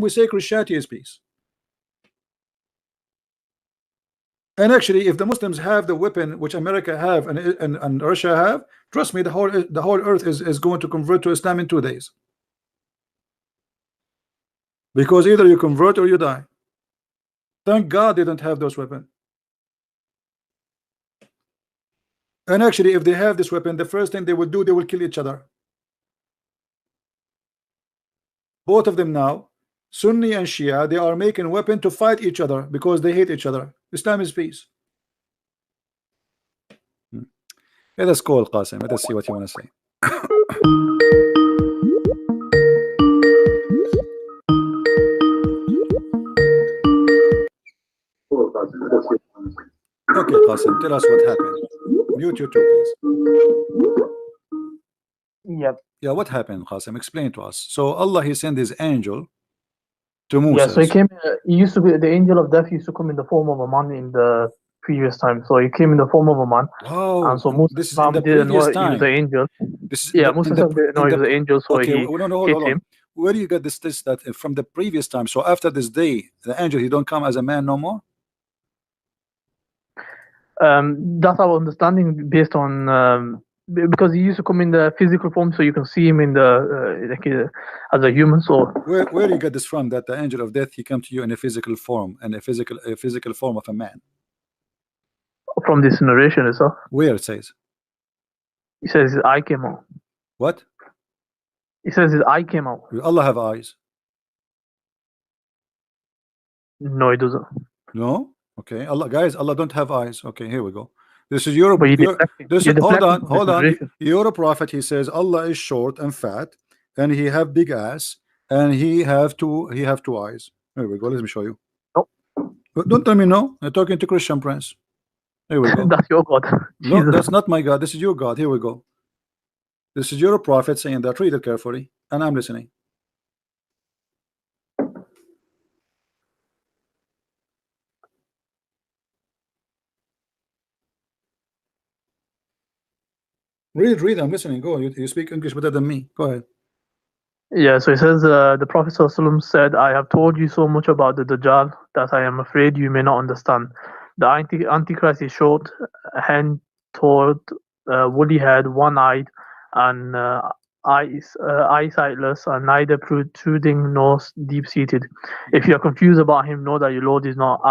we say Christianity is peace. And actually, if the Muslims have the weapon which America have and Russia have, trust me, the whole earth is going to convert to Islam in 2 days. Because either you convert or you die. Thank God they don't have those weapons. And actually, if they have this weapon, the first thing they will do, they will kill each other. Both of them now, Sunni and Shia, they are making weapon to fight each other because they hate each other. Islam is peace. Let us call Qasim. Let us see what you want to say. Okay, Qasim, tell us what happened. Mute you too, please. Yep. Yeah, what happened, Qasim? Explain to us. So Allah, he sent his angel to Moses. Yeah, so he used to be, the angel of death used to come in the form of a man in the previous time. So he came in the form of a man. Wow. And so Musa This is in the didn't know previous he time. was the angel. This is Yeah, Musa didn't know he was the angel, so okay, he hold on. Where do you get this that from the previous time? So after this day, the angel, he don't come as a man no more? That's our understanding based on because he used to come in the physical form, so you can see him in the as a human. So where do you get this from? That the angel of death, he come to you in a physical form, and a physical form of a man? From this narration itself. Where it says? He says his eye came out. What? He says his eye came out. Will Allah have eyes? No, he doesn't. No. Okay, Allah, guys, Allah don't have eyes. Okay, here we go. This is your. Hold on. You're a prophet. He says Allah is short and fat, and he have big ass, and he have two eyes. Here we go. Let me show you. No. Don't tell me no. I'm talking to Christian Prince. Here we go. That's your God. No, that's not my God. This is your God. Here we go. This is your prophet saying that. Read it carefully, and I'm listening. Read, I'm listening. Go. You speak English better than me. Go ahead. Yeah, so it says the Prophet ﷺ said, I have told you so much about the Dajjal that I am afraid you may not understand. The Antichrist is short, hand-toed, woolly-haired, one-eyed, and eyesightless, and neither protruding nor deep-seated. If you are confused about him, know that your Lord is not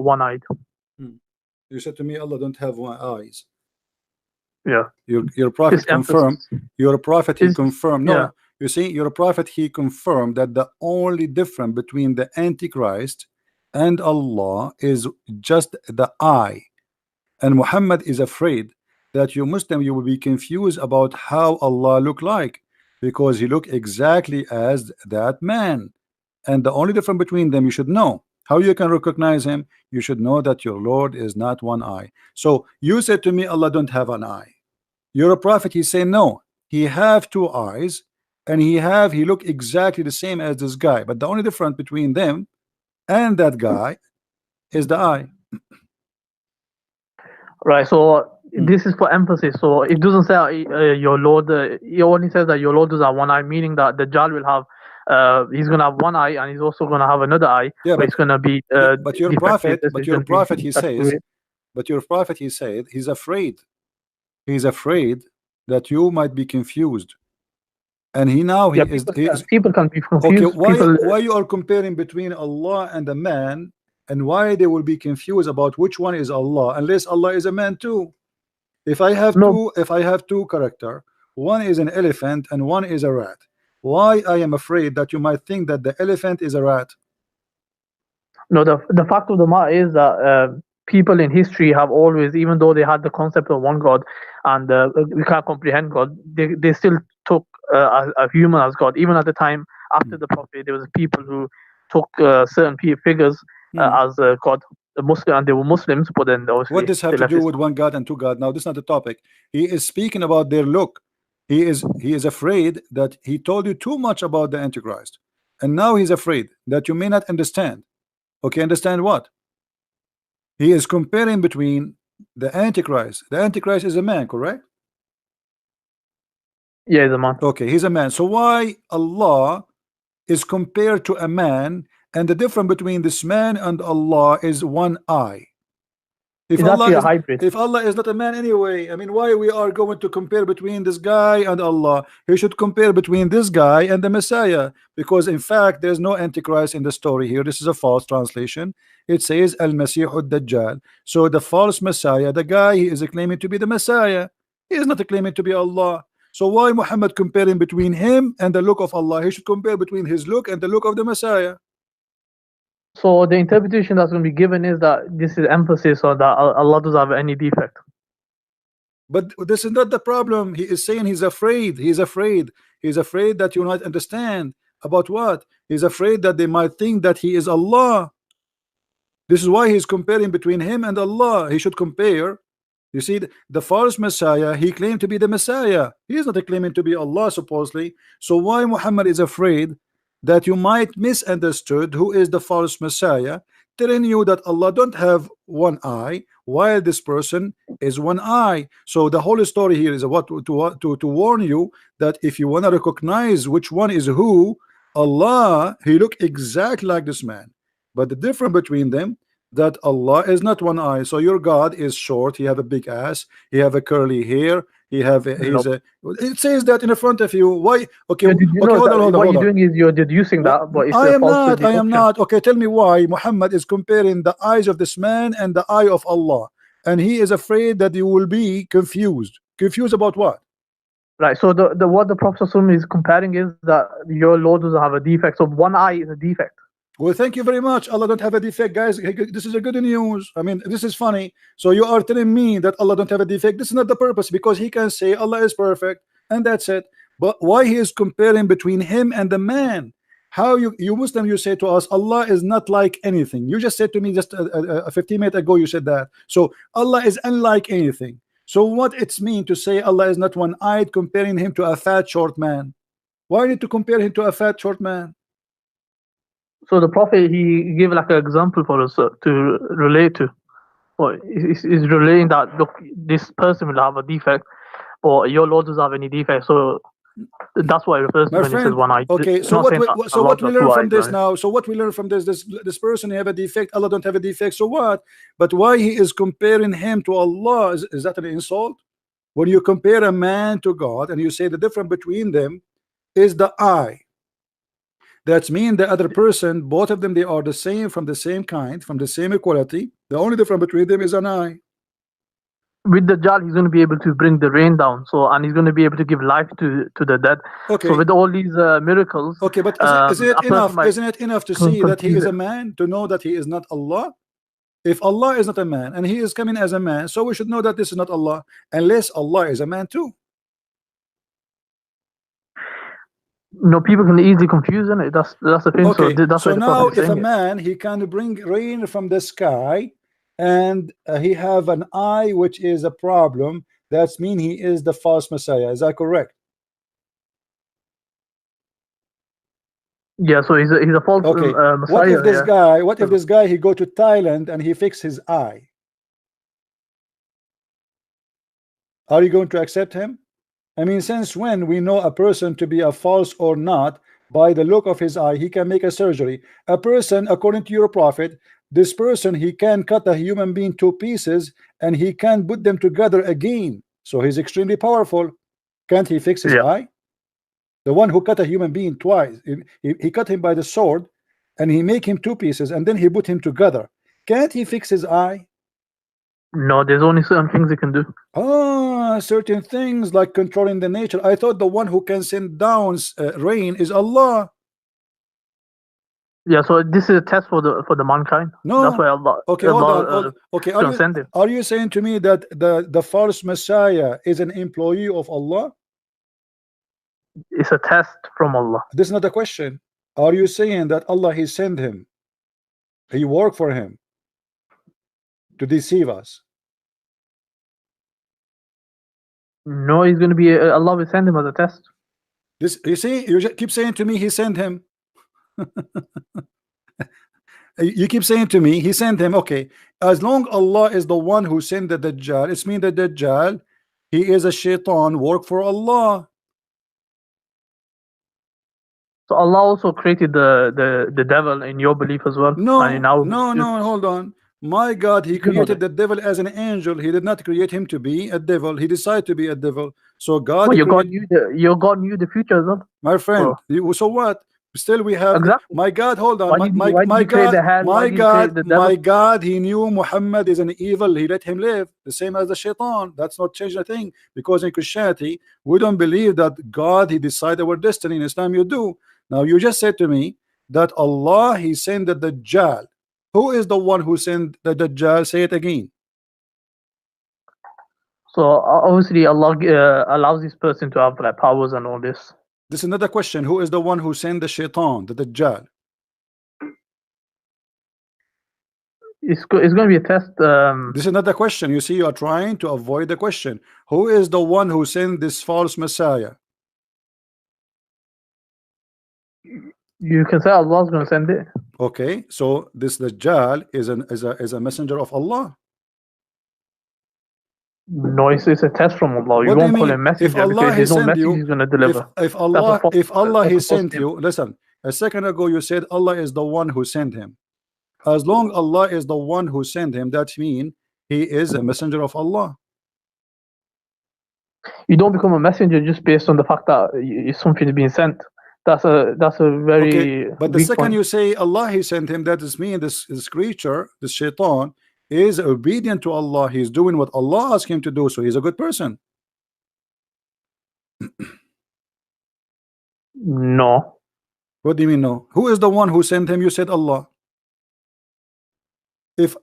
one-eyed. You said to me, Allah don't have eyes. Yeah, your prophet confirmed. Your prophet he confirmed. No, yeah. You see, your prophet he confirmed that the only difference between the Antichrist and Allah is just the eye. And Muhammad is afraid that you Muslim you will be confused about how Allah look like, because he look exactly as that man. And the only difference between them you should know. How you can recognize him? You should know that your Lord is not one eye. So you said to me, Allah don't have an eye. You're a prophet. He say no. He have two eyes, and he look exactly the same as this guy. But the only difference between them and that guy is the eye. Right. So this is for emphasis. So it doesn't say your Lord. It only says that your Lord does have one eye, meaning that the Dajjal will have. He's gonna have one eye, and he's also gonna have another eye. Yeah, but it's gonna be. But your prophet. He says. But your prophet, he said, he's afraid. He's afraid that you might be confused, and people can be confused. Okay, why you are comparing between Allah and a man, and why they will be confused about which one is Allah, unless Allah is a man too? If I have two character, one is an elephant and one is a rat, why I am afraid that you might think that the elephant is a rat? No, the fact of the matter is that people in history have always, even though they had the concept of one God and we can't comprehend God, they still took a human as God. Even at the time after the Prophet, there was people who took certain figures as God. Muslim, and they were Muslims, but then obviously what does have to do with one God and two God? Now this is not the topic. He is speaking about their look. He is afraid that he told you too much about the Antichrist, and now he's afraid that you may not understand. Okay, understand what? He is comparing between the Antichrist. The Antichrist is a man, correct? Yeah, he's a man. Okay, he's a man. So why Allah is compared to a man, and the difference between this man and Allah is one eye. If Allah is not a man anyway, I mean, why we are going to compare between this guy and Allah? He should compare between this guy and the Messiah, because in fact there's no Antichrist in the story here. This is a false translation. It says Al-Masih ad-Dajjal. So the false Messiah, the guy, he is claiming to be the Messiah. He is not claiming to be Allah. So why Muhammad comparing between him and the look of Allah? He should compare between his look and the look of the Messiah. So the interpretation that's going to be given is that this is emphasis on that Allah doesn't have any defect. But this is not the problem. He is saying he's afraid. He's afraid. He's afraid that you might understand about what? He's afraid that they might think that he is Allah. This is why he's comparing between him and Allah. He should compare. You see, the false Messiah, he claimed to be the Messiah. He is not claiming to be Allah supposedly. So why Muhammad is afraid that you might misunderstood who is the false Messiah, telling you that Allah don't have one eye while this person is one eye. So the whole story here is what to warn you that if you want to recognize which one is who, Allah, he look exactly like this man, but the difference between them that Allah is not one eye. So your God is short, he have a big ass, he have a curly hair, he have it says that in front of you. Why? Okay, hold on. What you're doing is you're deducing that, but it's I am not. Okay, tell me why Muhammad is comparing the eyes of this man and the eye of Allah, and he is afraid that you will be confused about what? Right, so what the Prophet is comparing is that your Lord doesn't have a defect, so one eye is a defect. Well, thank you very much. Allah don't have a defect, guys. This is a good news. I mean, this is funny. So you are telling me that Allah don't have a defect. This is not the purpose, because he can say Allah is perfect and that's it. But why he is comparing between him and the man? How you Muslim, you say to us Allah is not like anything. You just said to me just 15 minutes ago, you said that. So Allah is unlike anything. So what it's mean to say Allah is not one-eyed, comparing him to a fat short man? Why need to compare him to a fat short man? So the Prophet, he gave like an example for us to relate to. Well, is relating that, look, this person will have a defect, but your Lord doesn't have any defect. So that's why it refers to when he says one eye. Okay, so what we learn from this now? So what we learn from this person have a defect, Allah don't have a defect. So what? But why he is comparing him to Allah? Is that an insult? When you compare a man to God and you say the difference between them is the eye, that's mean the other person, both of them, they are the same, from the same kind, from the same equality. The only difference between them is an eye. With the Dajjal, he's going to be able to bring the rain down, and he's going to be able to give life to the dead. Okay. So with all these miracles, okay, but isn't it enough? Isn't it enough to see that he is a man, to know that he is not Allah? If Allah is not a man and he is coming as a man, so we should know that this is not Allah, unless Allah is a man too. No, people can easily confuse it. That's the thing. Okay. So that's so now if a man, he can bring rain from the sky, and he have an eye which is a problem, that's mean he is the false Messiah. Is that correct? Yeah, so he's a false Messiah. What if this guy, if this guy, he go to Thailand and he fix his eye? Are you going to accept him? I mean, since when we know a person to be a false or not by the look of his eye? He can make a surgery. A person, according to your prophet, this person, he can cut a human being to pieces and he can put them together again. So he's extremely powerful. Can't he fix his eye? The one who cut a human being twice, he cut him by the sword and he make him two pieces and then he put him together. Can't he fix his eye? No, there's only certain things he can do. Certain things like controlling the nature. I thought the one who can send down rain is Allah. Yeah, so this is a test for the mankind. No, that's why Allah. Okay, okay. Are you saying to me that the false Messiah is an employee of Allah? It's a test from Allah. This is not a question. Are you saying that Allah, he sent him, he worked for him to deceive us? No, he's going to be Allah will send him as a test. This, you see, you just keep saying to me he sent him. You keep saying to me he sent him. Okay, as long Allah is the one who sent the Dajjal, it's mean that Dajjal, he is a shaitan, work for Allah. So Allah also created the devil in your belief as well. No, and in our no, no, hold on. My God, he You know created that. the devil as an angel. He did not create him to be a devil. He decided to be a devil. So God Well, your God created, knew the future as well. my friend. Bro. So what? Still we have Exactly. my God. Hold on. Why did you create the hell? Why did you create the devil? My God. He knew Muhammad is an evil. He let him live the same as the shaitan. That's not changed a thing, because in Christianity we don't believe that God he decided our destiny. In Islam you do. Now you just said to me that Allah he sent the Dajjal. Who is the one who sent the Dajjal? Say it again. So obviously Allah allows this person to have like powers and all this. This is another question. Who is the one who sent the shaitan, the Dajjal? It's going to be a test. This is another question. You see, you are trying to avoid the question. Who is the one who sent this false Messiah? You can say Allah is going to send it. Okay, so this Dajjal is a messenger of Allah. No, it's a test from Allah. You won't call him messenger. If Allah there's no message he's going to deliver. If Allah he sent you, listen. A second ago you said Allah is the one who sent him. As long Allah is the one who sent him, that means he is a messenger of Allah. You don't become a messenger just based on the fact that something is being sent. That's a very okay. But the second point. You say Allah he sent him, that is mean this creature, this shaitan, is obedient to Allah. He's doing what Allah asked him to do, so he's a good person. No. What do you mean no? Who is the one who sent him? You said Allah. If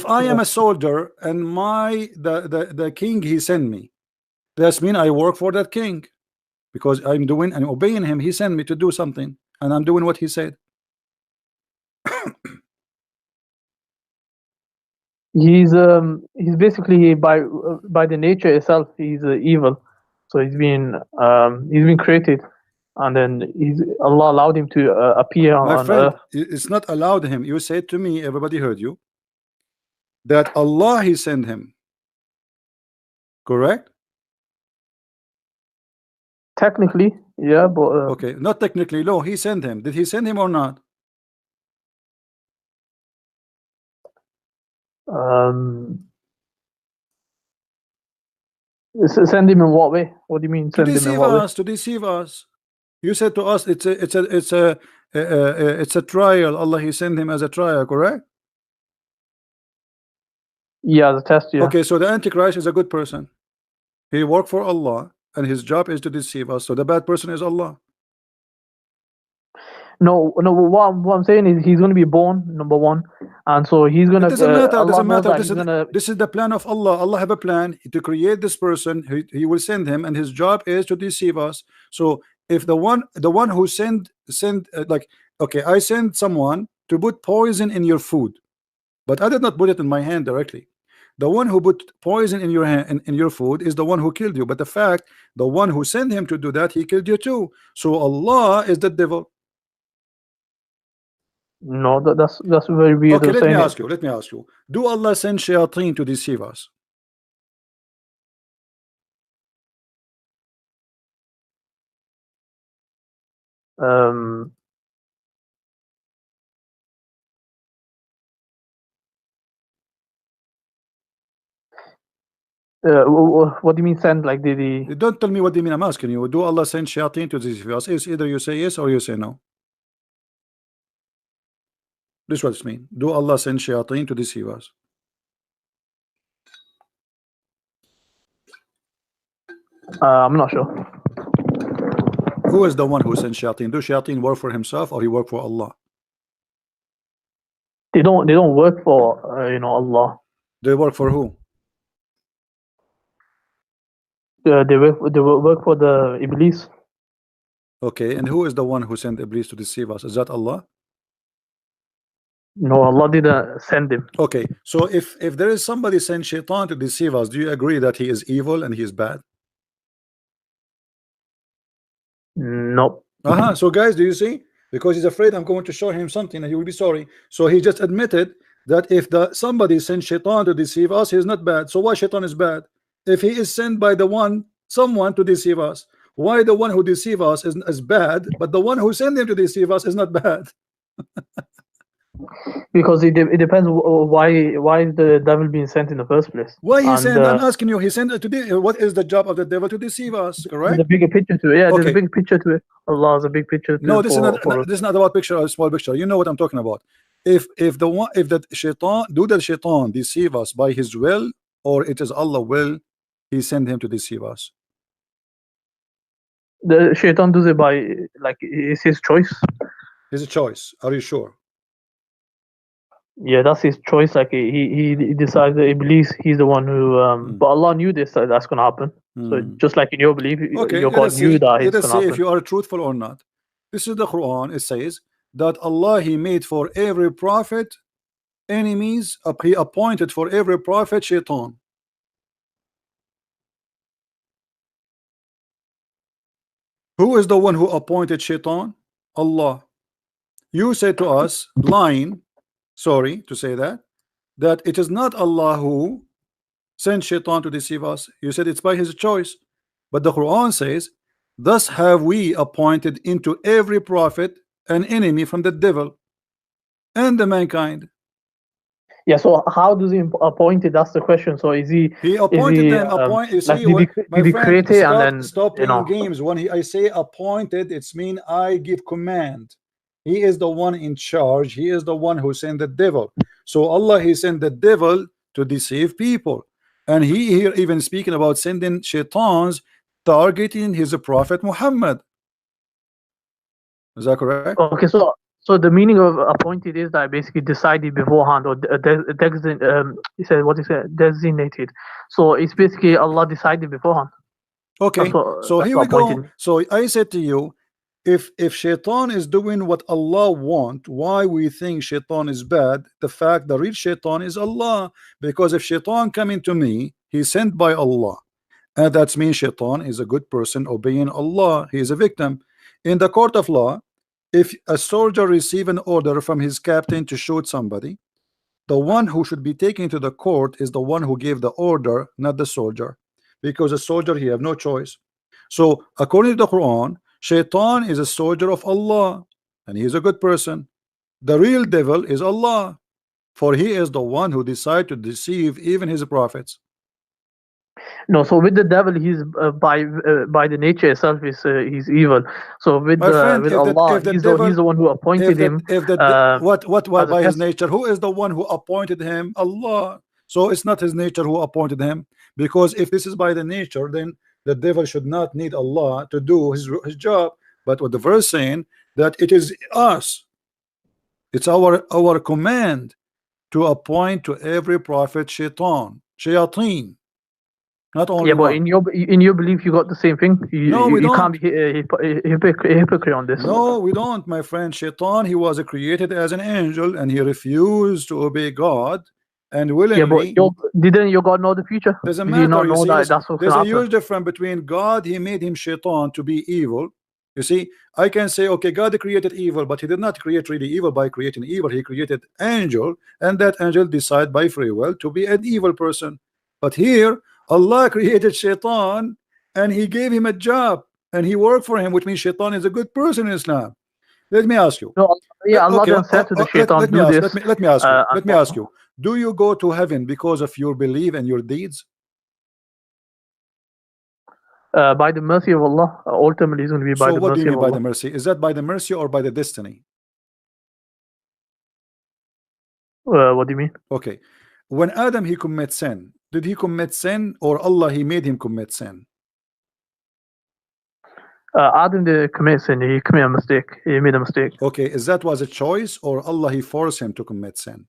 I am a soldier and the king he sent me, that's mean I work for that king, because I'm doing and obeying him. He sent me to do something and I'm doing what he said. He's basically by the nature itself he's evil, so he's been created, and then Allah allowed him to appear on earth. It's not allowed him. You said to me, everybody heard you, that Allah he sent him. Correct? Technically, yeah, but okay, not technically. No, he sent him. Did he send him or not? Send him in what way? What do you mean? Send him in what way? To deceive us. You said to us it's a trial. Allah he sent him as a trial, correct? Yeah, the test. Yeah. Okay, so the Antichrist is a good person. He worked for Allah and his job is to deceive us. So the bad person is Allah. No. What I'm saying is he's going to be born, number one, and so he's going to. It doesn't matter. Doesn't matter. This is the plan of Allah. Allah have a plan to create this person. He will send him, and his job is to deceive us. So if the one who send like, okay, I send someone to put poison in your food, but I did not put it in my hand directly. The one who put poison in your hand in your food is the one who killed you. But the fact, the one who sent him to do that, he killed you too. So Allah is the devil. No, that's very weird. Okay, let me ask you. Do Allah send shayateen to deceive us? What do you mean send? Like Don't tell me what do you mean. I'm asking you. Do Allah send shayateen to deceive us? It's either you say yes or you say no. This is what it means. Do Allah send shayateen to deceive us? I'm not sure. Who is the one who sent shayateen? Do shayateen work for himself or he work for Allah? They don't work for Allah. They work for who? They work for the Iblis. Okay, and who is the one who sent Iblis to deceive us? Is that Allah? No, Allah didn't send him. Okay, so if there is somebody sent shaitan to deceive us, do you agree that he is evil and he is bad? Nope. So guys, do you see? Because he's afraid I'm going to show him something and he will be sorry. So he just admitted that if somebody sent shaitan to deceive us, he's not bad. So why shaitan is bad? If he is sent by someone to deceive us, Why the one who deceive us is bad, but the one who sent him to deceive us is not bad? Because it depends why is the devil being sent in the first place. Why he And, sent? I'm asking you. He sent it to what is the job of the devil? To deceive us, correct? There's a bigger picture to it. Yeah, there's a Okay. big picture to it. Allah has a big picture to No, it this is not about picture or small picture. You know what I'm talking about. If the shaitan the shaitan deceive us by his will, or it is Allah will, he send him to deceive us. The shaitan does it by, like, it's his choice. His choice. Are you sure? Yeah, that's his choice. Like, he decides that Iblis, he's the one who. But Allah knew this, that's gonna happen. So just like in your belief, Okay, your God knew that it's let us gonna see happen. if you are truthful or not. This is the Quran. It says that Allah, he made for every prophet enemies. He appointed for every prophet shaitan. Who is the one who appointed shaitan? Allah. You said to us, lying, sorry to say that it is not Allah who sent shaitan to deceive us. You said it's by his choice. But the Quran says, thus have we appointed into every prophet an enemy from the devil and the mankind. Yeah, so how does he appoint it? That's the question. So is he appointed them? You see, my friend, create it and then stop playing games. When I say appointed, it's mean I give command. He is the one in charge. He is the one who sent the devil. So Allah, he sent the devil to deceive people, and he here even speaking about sending shaitans targeting his prophet Muhammad. Is that correct? Okay, so the meaning of appointed is that basically decided beforehand, or he said what he said, designated. So it's basically Allah decided beforehand. Okay, so here we go. So I said to you, if shaitan is doing what Allah want, why we think shaitan is bad? The fact the real shaitan is Allah, because if shaitan coming to me, he's sent by Allah, and that means shaitan is a good person obeying Allah. He is a victim. In the court of law, if a soldier receive an order from his captain to shoot somebody, the one who should be taken to the court is the one who gave the order, not the soldier, because the soldier, he have no choice. So according to the Quran, shaitan is a soldier of Allah, and he is a good person. The real devil is Allah, for he is the one who decided to deceive even his prophets. No, so with the devil, he's by the nature itself he's evil. So with Allah, he's the one who appointed him. What by his nature? Who is the one who appointed him? Allah. So it's not his nature who appointed him, because if this is by the nature, then the devil should not need Allah to do his job. But what the verse saying that it is us, it's our command to appoint to every prophet shayateen. Not only yeah, but one. in your belief, you got the same thing. No, we don't. Can't be a hypocrite on this. No, we don't, my friend. Shaitan, he was created as an angel, and he refused to obey God, and willingly. Yeah, but didn't your God know the future? Doesn't Did matter. you not know that that's what's there's a happen? huge difference between God. He made him shaitan to be evil. You see, I can say, okay, God created evil, but he did not create really evil by creating evil. He created angel, and that angel decided by free will to be an evil person. But here, Allah created shaitan, and he gave him a job, and he worked for him, which means shaitan is a good person in Islam. Let me ask you. No, yeah, Allah didn't say to the shaitan, let me ask you. Do you go to heaven because of your belief and your deeds? By the mercy of Allah, ultimately it's going to be by the mercy of Allah. So what do you mean by the mercy? Is that by the mercy or by the destiny? What do you mean? Okay. When Adam, he commit sin, did he commit sin, or Allah, he made him commit sin? Adam did commit sin. He committed a mistake. He made a mistake. Okay. Is that was a choice, or Allah, he forced him to commit sin?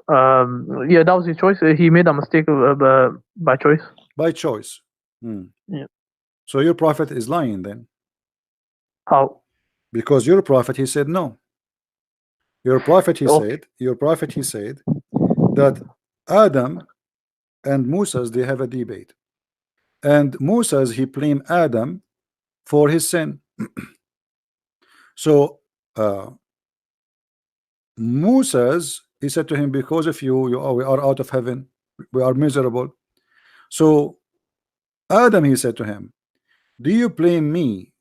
Yeah, that was his choice. He made a mistake by choice. By choice. Yeah. So your prophet is lying then? How? Because your prophet, he said no. Your prophet, he said that Adam and Moses, they have a debate, and Moses, he blamed Adam for his sin. So Moses, he said to him, because of you we are out of heaven, we are miserable. So Adam, he said to him, do you blame me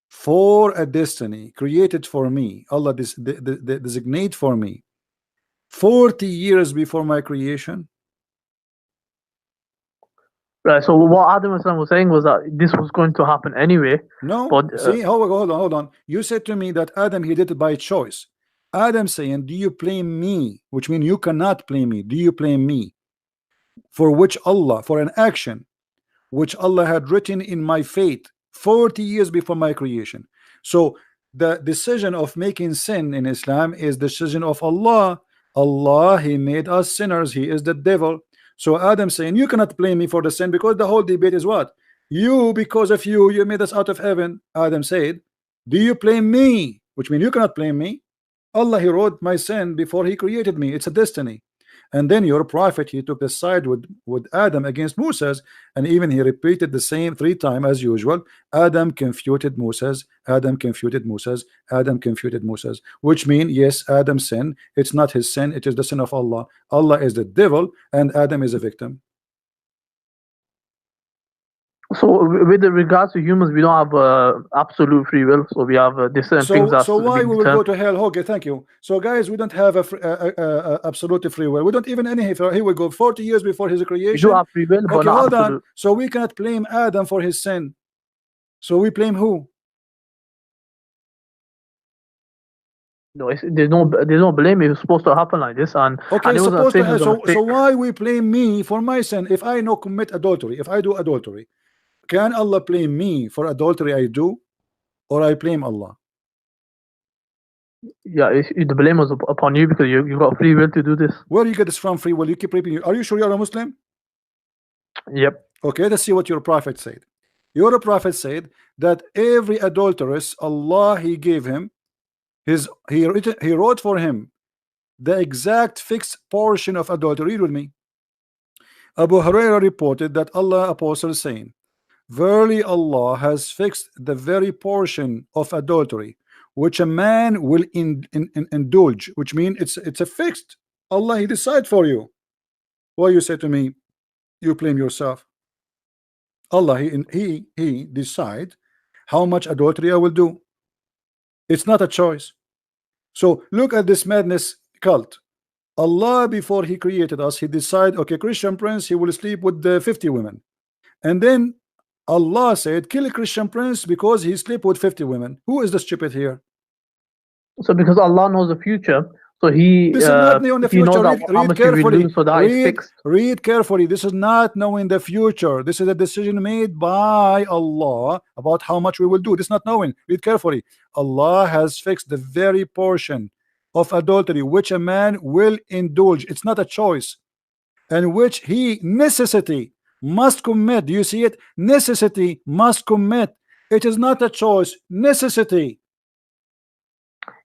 for a destiny created for me? Allah designate for me 40 years before my creation. Right. So what Adam was saying was that this was going to happen anyway. No. But see, hold on. You said to me that Adam, he did it by choice. Adam saying, do you blame me? Which means you cannot blame me. Do you blame me for which Allah, for an action which Allah had written in my fate 40 years before my creation? So the decision of making sin in Islam is the decision of Allah. Allah, he made us sinners. He is the devil. So Adam saying, you cannot blame me for the sin, because the whole debate is what? You, because of you made us out of heaven. Adam said, do you blame me? Which means you cannot blame me. Allah, he wrote my sin before he created me. It's a destiny. And then your prophet, he took the side with Adam against Moses, and even he repeated the same 3 times as usual. Adam confuted Moses, Adam confuted Moses, Adam confuted Moses, which means yes, Adam's sin, it's not his sin, it is the sin of Allah. Allah is the devil and Adam is a victim. So with regards to humans, we don't have absolute free will, so we have different things. So why we will go to hell? Okay, thank you. So guys, we don't have absolute free will. We don't even any. Here we go. 40 years before his creation. We do have free will, but okay, not hold absolute. on. So we cannot blame Adam for his sin. So we blame who? No, there's no blame. It was supposed to happen like this, and okay, and it supposed to. So why we blame me for my sin? If I no commit adultery, if I do adultery, can Allah blame me for adultery I do, or I blame Allah? Yeah, the blame was upon you because you got free will to do this. Where do you get this from? Free will? You keep repeating. Are you sure you're a Muslim? Yep. Okay, let's see what your prophet said. Your prophet said that every adulteress, Allah, he gave him he wrote for him the exact fixed portion of adultery. Read with me. Abu Hurairah reported that Allah apostle saying, verily Allah has fixed the very portion of adultery which a man will indulge, which means it's a fixed. Allah, he decide for you. Why you say to me you blame yourself? Allah, he decide how much adultery I will do. It's not a choice. So look at this madness cult. Allah, before he created us, he decided, okay, Christian prince, he will sleep with the 50 women, and then Allah said kill a Christian prince because he sleep with 50 women. Who is the stupid here? So because Allah knows the future, so he this is not knowing the future. Read carefully. So that read carefully. This is not knowing the future. This is a decision made by Allah about how much we will do. This is not knowing. Read carefully. Allah has fixed the very portion of adultery which a man will indulge. It's not a choice, and which he necessity must commit. Do you see it? Necessity must commit. It is not a choice. Necessity.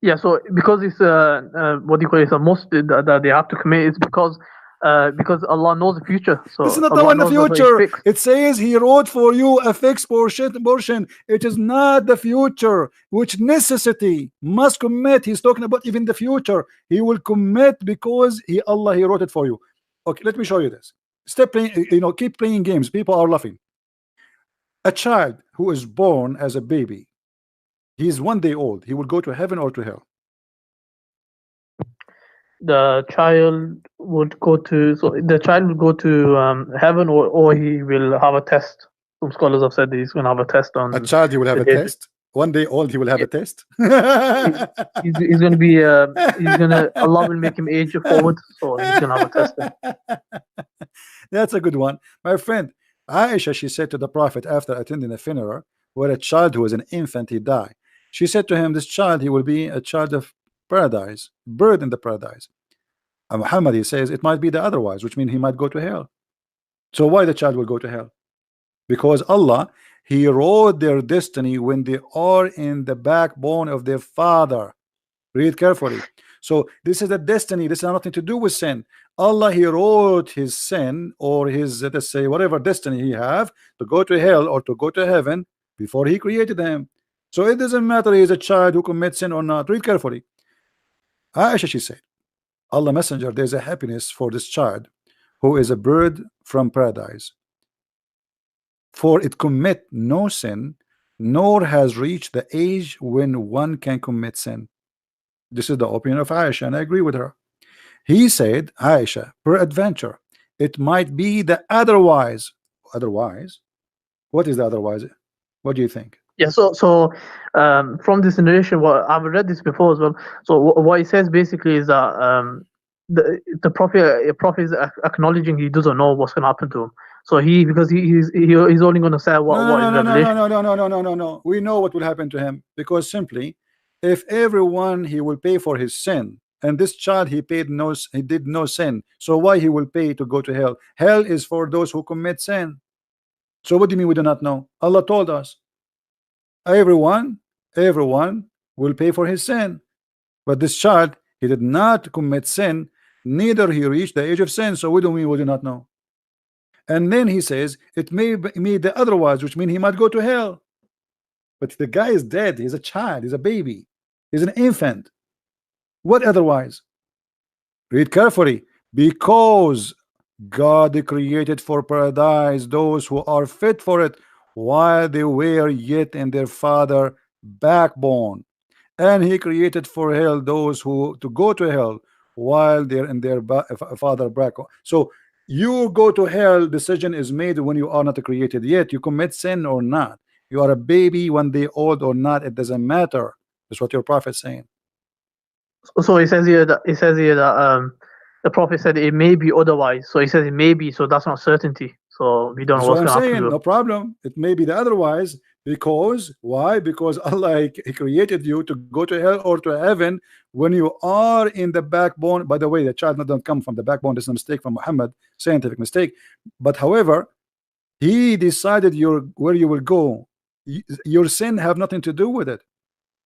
Yeah, so because it's what do you call it? It's a must that they have to commit. It's because Allah knows the future. So this is not knowing the future. It says he wrote for you a fixed portion. It is not the future, which necessity must commit. He's talking about even the future. He will commit because Allah, he wrote it for you. Okay, let me show you this. Stop playing, keep playing games. People are laughing. A child who is born as a baby, he's 1 day old. He will go to heaven or to hell? The child would go to heaven, or he will have a test. Some scholars have said he's going to have a test on. A child, he will have a test. 1 day old, he will have a test. he's going to be. Allah will make him age forward, so he's going to have a test. That's a good one, my friend. Aisha, she said to the Prophet after attending a funeral where a child who was an infant, he died. She said to him, this child, he will be a child of paradise, bird in the paradise. And Muhammad, he says it might be the otherwise, which means he might go to hell. So why the child will go to hell? Because Allah, he wrote their destiny when they are in the backbone of their father. Read carefully. So this is a destiny. This has nothing to do with sin. Allah, he wrote his sin or his, let's say, whatever destiny he have to go to hell or to go to heaven before he created him. So it doesn't matter he is a child who commits sin or not. Read carefully. Aisha, she said, Allah Messenger, there's a happiness for this child who is a bird from paradise. for it commit no sin, nor has reached the age when one can commit sin. This is the opinion of Aisha, and I agree with her. He said, Aisha, peradventure, it might be the otherwise. Otherwise? What is the otherwise? What do you think? Yeah, from this narration, what I've read this before as well. So what he says basically is that the prophet is acknowledging he doesn't know what's going to happen to him. So because he's only going to say what is revelation. No. We know what will happen to him, because simply, if everyone he will pay for his sin, and this child he did no sin, so why he will pay to go to hell? Hell is for those who commit sin. So what do you mean we do not know? Allah told us everyone will pay for his sin, but this child, he did not commit sin, neither he reached the age of sin. So what do we do not know? And then he says it may be the otherwise, which means he might go to hell. But the guy is dead. He's a child, he's a baby, he's an infant. What otherwise? Read carefully. Because God created for paradise those who are fit for it while they were yet in their father backbone, and he created for hell those who to go to hell while they're in their father backbone. So you go to hell, decision is made when you are not created yet. You commit sin or not, you are a baby 1 day old or not, it doesn't matter. That's what your prophet is saying. So he says here that the prophet said it may be otherwise. So he says it may be, so that's not certainty. So we don't know what's going to happen. No problem. It may be the otherwise, because why? Because Allah he created you to go to hell or to heaven when you are in the backbone. By the way, the child doesn't come from the backbone. This is a mistake from Muhammad, scientific mistake. But however, he decided where you will go. Your sin have nothing to do with it.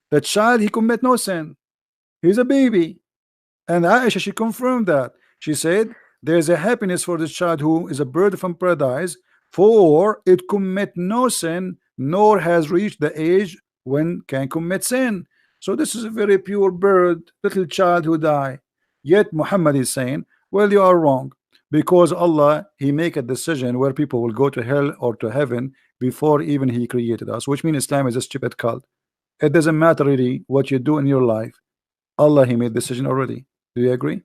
The child, he commit no sin. He's a baby. And Aisha, she confirmed that. She said there's a happiness for this child who is a bird from paradise, for it commit no sin, nor has reached the age when can commit sin. So this is a very pure bird, little child who die. Yet Muhammad is saying, well, you are wrong, because Allah he make a decision where people will go to hell or to heaven before even he created us, which means Islam is a stupid cult. It doesn't matter really what you do in your life. Allah he made decision already. Do you agree?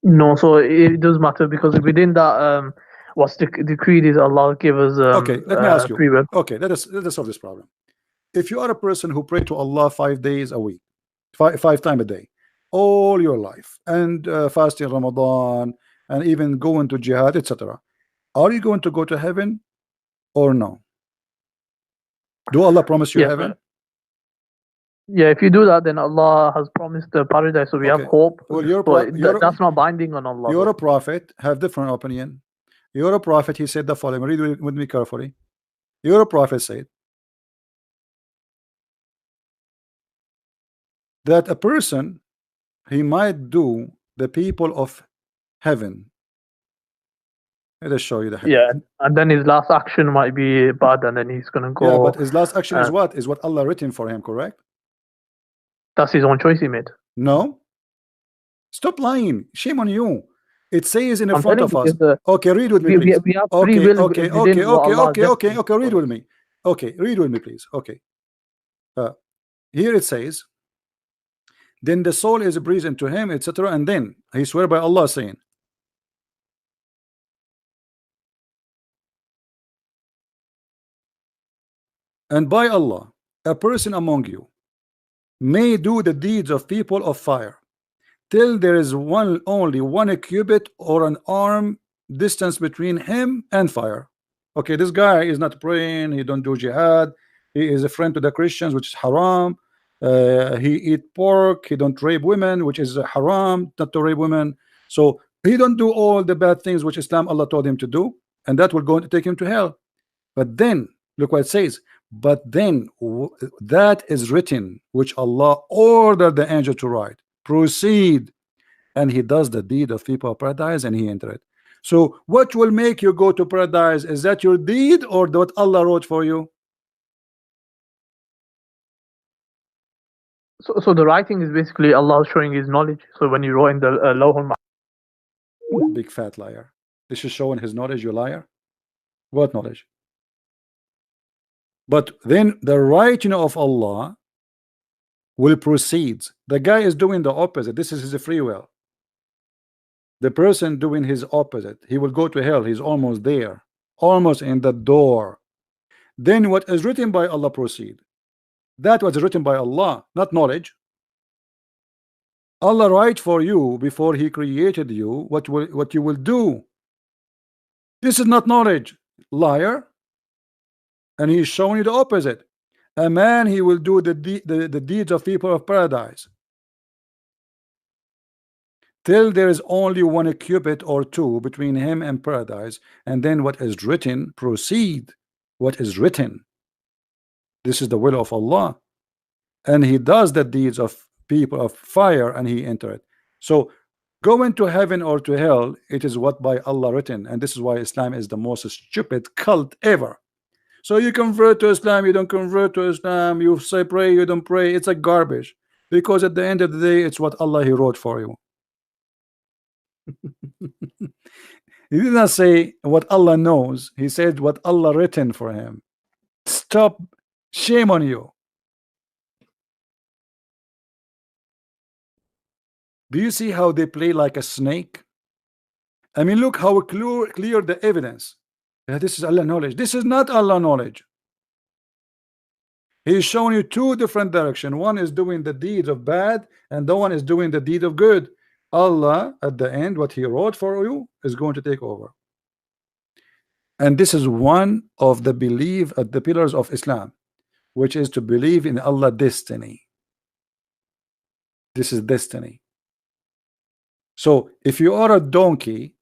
No, so it does matter, because within that what's the creed is Allah give us okay, let me ask you. free will. Okay, let us solve this problem. If you are a person who pray to Allah 5 days a week, five times a day, all your life, and fasting Ramadan, and even going to jihad, etc., are you going to go to heaven or no? Do Allah promise you heaven? Yeah, if you do that, then Allah has promised the paradise, so we have hope. Well, that's not binding on Allah. You're a prophet, have different opinion. You're a prophet, he said the following. Read with me carefully. You're a prophet said that a person he might do the people of heaven. Let us show you the hadith. Yeah, and then his last action might be bad, and then he's gonna go. Yeah, but his last action is what? Is what Allah written for him, correct? That's his own choice he made. No. Stop lying. Shame on you. It says in front of us. Okay, read with me, please. We have free will. Okay, read with me. Okay, read with me, please. Okay. Here it says, then the soul is breathed into him, etc. And then he swear by Allah saying, and by Allah, a person among you may do the deeds of people of fire till there is only one cubit or an arm distance between him and fire. Okay, this guy is not praying, he don't do jihad, he is a friend to the Christians, which is haram. He eat pork, he don't rape women, which is haram, not to rape women. So he don't do all the bad things which Islam Allah told him to do, and that will go to take him to hell. But then look what it says, but then that is written which Allah ordered the angel to write, proceed, and he does the deed of people of paradise and he enter it. So what will make you go to paradise? Is that your deed or what Allah wrote for you? So the writing is basically Allah showing his knowledge. So when you wrote in the Lawh al-Mahfuz. Big fat liar. This is showing his knowledge, you liar. What knowledge? But then the writing of Allah will proceed. The guy is doing the opposite. This is his free will. The person doing his opposite, he will go to hell. He's almost there, almost in the door. Then what is written by Allah proceed. That was written by Allah, not knowledge. Allah write for you before He created you what you will do. This is not knowledge, liar. And He's showing you the opposite. A man, he will do the deeds of people of paradise till there is only one cubit or two between him and paradise, and then what is written proceed. What is written, this is the will of Allah, and He does the deeds of people of fire, and He enter it. So going to heaven or to hell, it is what by Allah written, and this is why Islam is the most stupid cult ever. So you convert to Islam, you don't convert to Islam, you say pray, you don't pray. It's a garbage, because at the end of the day, it's what Allah He wrote for you. He did not say what Allah knows. He said what Allah written for him. Stop. Shame on you. Do you see how they play like a snake? I mean, look how clear the evidence. This is Allah knowledge. This is not Allah knowledge. He's showing you two different directions. One is doing the deeds of bad, and the one is doing the deed of good. Allah at the end, what He wrote for you is going to take over. And this is one of the belief at the pillars of Islam, which is to believe in Allah destiny. This is destiny. So if you are a donkey,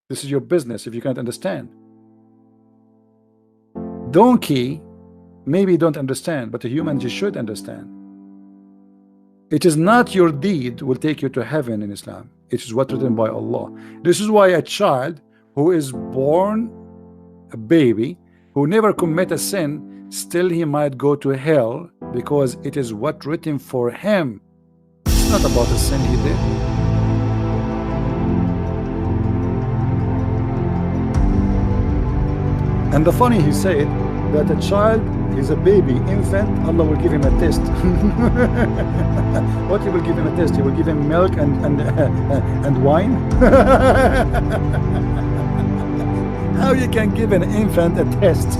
this is your business if you can't understand. Donkey maybe don't understand, but a human just should understand. It is not your deed will take you to heaven in Islam. It is what written by Allah. This is why a child who is born a baby, who never commit a sin, still he might go to hell, because it is what written for him. It's not about a sin he did. And the funny, he said that a child is a baby, infant, Allah will give him a test. What He will give him a test? He will give him milk and wine? How you can give an infant a test?